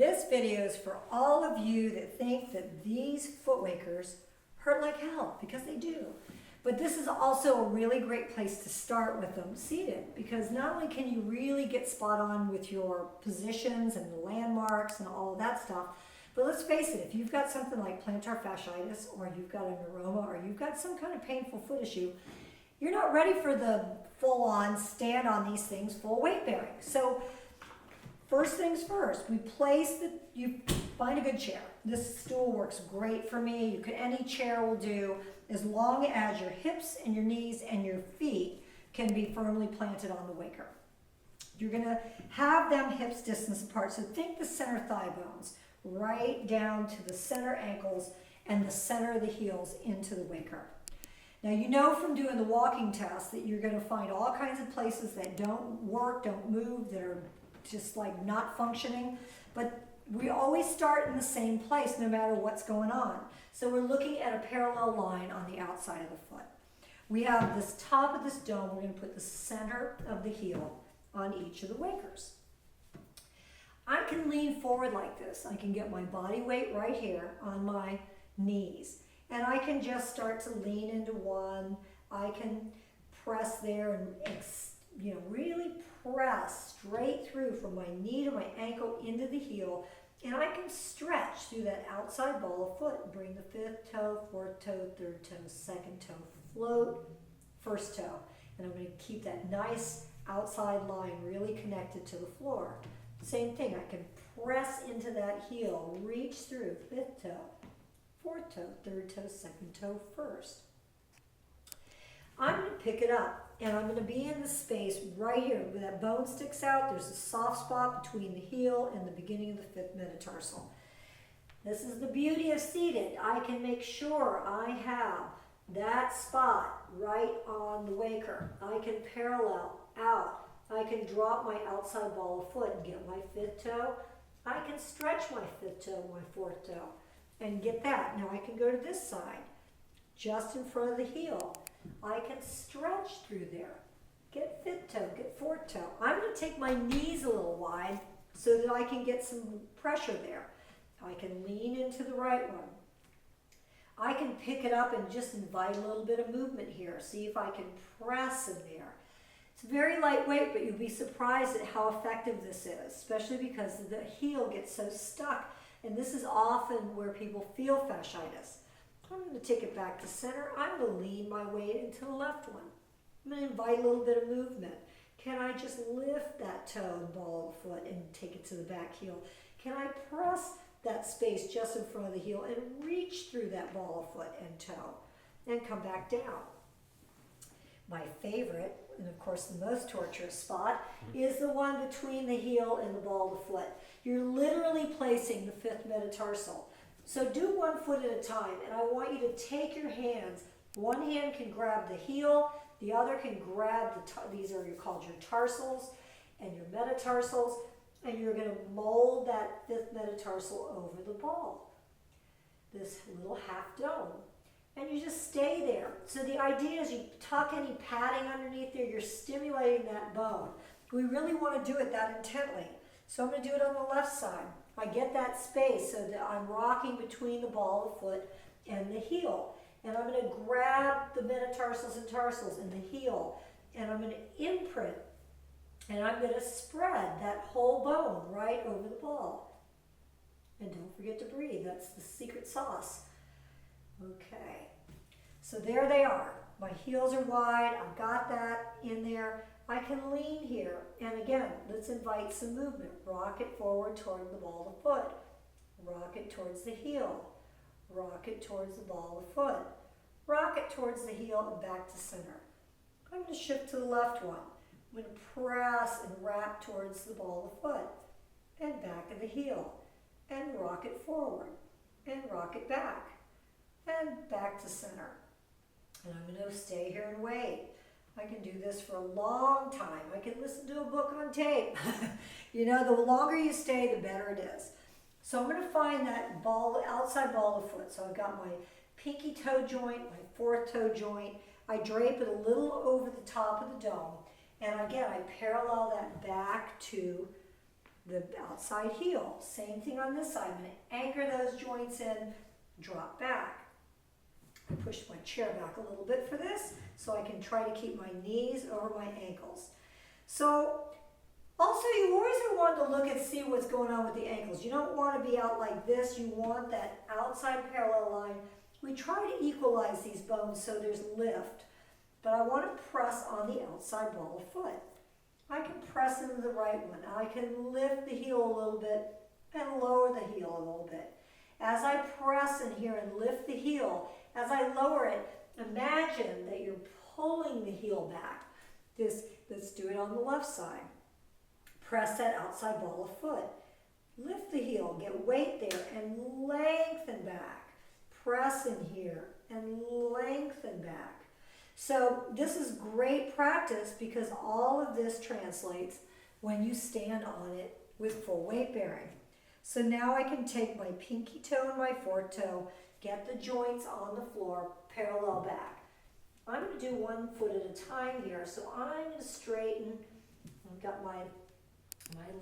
This video is for all of you that think that these foot wakers hurt like hell, because they do. But this is also a really great place to start with them seated, because not only can you really get spot on with your positions and the landmarks and all of that stuff, but let's face it, if you've got something like plantar fasciitis, or you've got a neuroma, or you've got some kind of painful foot issue, you're not ready for the full-on stand on these things full weight bearing. So first things first, you find a good chair. This stool works great for me. Any chair will do, as long as your hips and your knees and your feet can be firmly planted on the waker. You're gonna have them hips distance apart. So think the center thigh bones right down to the center ankles and the center of the heels into the waker. Now you know from doing the walking test that you're gonna find all kinds of places that don't work, don't move, that are just like not functioning, but we always start in the same place no matter what's going on. So we're looking at a parallel line on the outside of the foot. We have this top of this dome, we're going to put the center of the heel on each of the wakers. I can lean forward like this. I can get my body weight right here on my knees, and I can just start to lean into one. I can press there and really press straight through from my knee to my ankle into the heel, and I can stretch through that outside ball of foot. Bring the fifth toe, fourth toe, third toe, second toe, float, first toe. And I'm going to keep that nice outside line really connected to the floor. Same thing, I can press into that heel, reach through fifth toe, fourth toe, third toe, second toe, first. I'm going to pick it up, and I'm going to be in the space right here where that bone sticks out. There's a soft spot between the heel and the beginning of the fifth metatarsal. This is the beauty of seated. I can make sure I have that spot right on the waker. I can parallel out. I can drop my outside ball of foot and get my fifth toe. I can stretch my fifth toe, my fourth toe, and get that. Now I can go to this side, just in front of the heel. I can stretch through there, get fifth toe, get fourth toe. I'm going to take my knees a little wide so that I can get some pressure there. I can lean into the right one. I can pick it up and just invite a little bit of movement here. See if I can press in there. It's very lightweight, but you'll be surprised at how effective this is, especially because the heel gets so stuck. And this is often where people feel fasciitis. I'm going to take it back to center. I'm going to lean my weight into the left one. I'm going to invite a little bit of movement. Can I just lift that toe and ball of the foot and take it to the back heel? Can I press that space just in front of the heel and reach through that ball of foot and toe and come back down? My favorite, and of course the most torturous spot, is the one between the heel and the ball of the foot. You're literally placing the fifth metatarsal. So do one foot at a time, and I want you to take your hands. One hand can grab the heel, the other can grab these are called your tarsals and your metatarsals, and you're going to mold that fifth metatarsal over the ball, this little half dome. And you just stay there. So the idea is you tuck any padding underneath there, you're stimulating that bone. We really want to do it that intently. So I'm going to do it on the left side. I get that space so that I'm rocking between the ball of the foot and the heel. And I'm going to grab the metatarsals and tarsals and the heel, and I'm going to imprint, and I'm going to spread that whole bone right over the ball. And don't forget to breathe. That's the secret sauce. Okay. So there they are. My heels are wide. I've got that in there. I can lean here, and again, let's invite some movement. Rock it forward toward the ball of the foot. Rock it towards the heel. Rock it towards the ball of the foot. Rock it towards the heel and back to center. I'm going to shift to the left one. I'm going to press and wrap towards the ball of the foot and back of the heel, and rock it forward and rock it back and back to center. And I'm going to stay here and wait. I can do this for a long time. I can listen to a book on tape. The longer you stay, the better it is. So I'm going to find that outside ball of the foot. So I've got my pinky toe joint, my fourth toe joint. I drape it a little over the top of the dome. And again, I parallel that back to the outside heel. Same thing on this side. I'm going to anchor those joints in, drop back. I push my chair back a little bit for this so I can try to keep my knees over my ankles. So also you always want to look and see what's going on with the ankles. You don't want to be out like this. You want that outside parallel line. We try to equalize these bones so there's lift, but I want to press on the outside ball of foot. I can press into the right one. I can lift the heel a little bit and lower the heel a little bit. As I press in here and lift the heel, as I lower it, imagine that you're pulling the heel back. Let's do it on the left side. Press that outside ball of foot. Lift the heel, get weight there, and lengthen back. Press in here and lengthen back. So this is great practice because all of this translates when you stand on it with full weight bearing. So now I can take my pinky toe and my forefoot, get the joints on the floor, parallel back. I'm going to do one foot at a time here. So I'm going to straighten. I've got my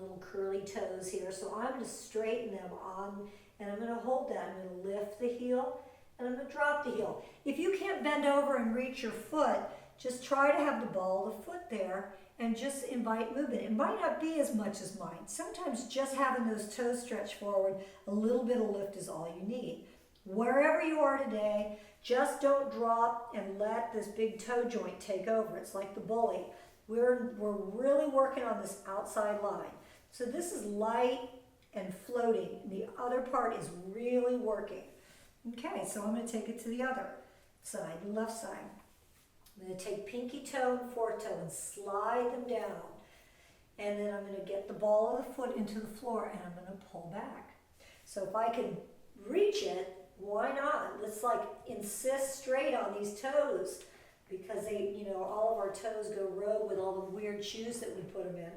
little curly toes here. So I'm going to straighten them on, and I'm going to hold that. I'm going to lift the heel, and I'm going to drop the heel. If you can't bend over and reach your foot, just try to have the ball of the foot there and just invite movement. It might not be as much as mine. Sometimes just having those toes stretched forward, a little bit of lift is all you need. Wherever you are today, just don't drop and let this big toe joint take over. It's like the bully. We're really working on this outside line. So this is light and floating. The other part is really working. Okay, so I'm going to take it to the other side, the left side. I'm going to take pinky toe and forefoot and slide them down. And then I'm going to get the ball of the foot into the floor and I'm going to pull back. So if I can reach it, why not? Let's like insist straight on these toes because they, you know, all of our toes go rogue with all the weird shoes that we put them in.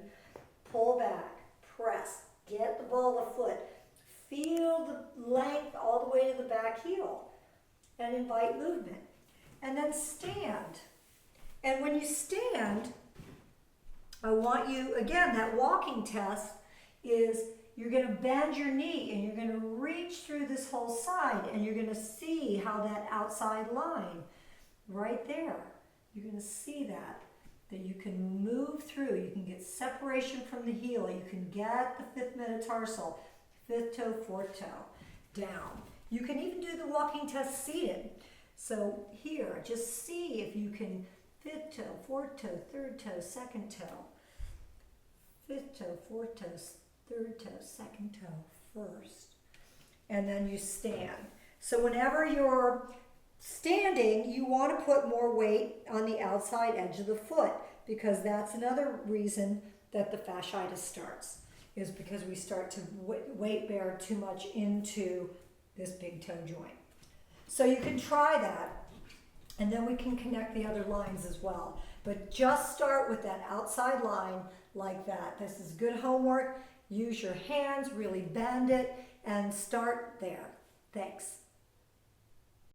Pull back, press, get the ball of the foot, feel the length all the way to the back heel and invite movement. And then stand. And when you stand, I want you, again, that walking test is you're going to bend your knee and you're going to reach through this whole side and you're going to see how that outside line right there, you're going to see that you can move through. You can get separation from the heel. You can get the fifth metatarsal, fifth toe, fourth toe down. You can even do the walking test seated. So here, just see if you can fifth toe, fourth toe, third toe, second toe, fifth toe, fourth toe, third toe, second toe, first. And then you stand. So whenever you're standing, you want to put more weight on the outside edge of the foot because that's another reason that the fasciitis starts, is because we start to weight bear too much into this big toe joint. So you can try that, and then we can connect the other lines as well. But just start with that outside line like that. This is good homework. Use your hands, really bend it, and start there. Thanks.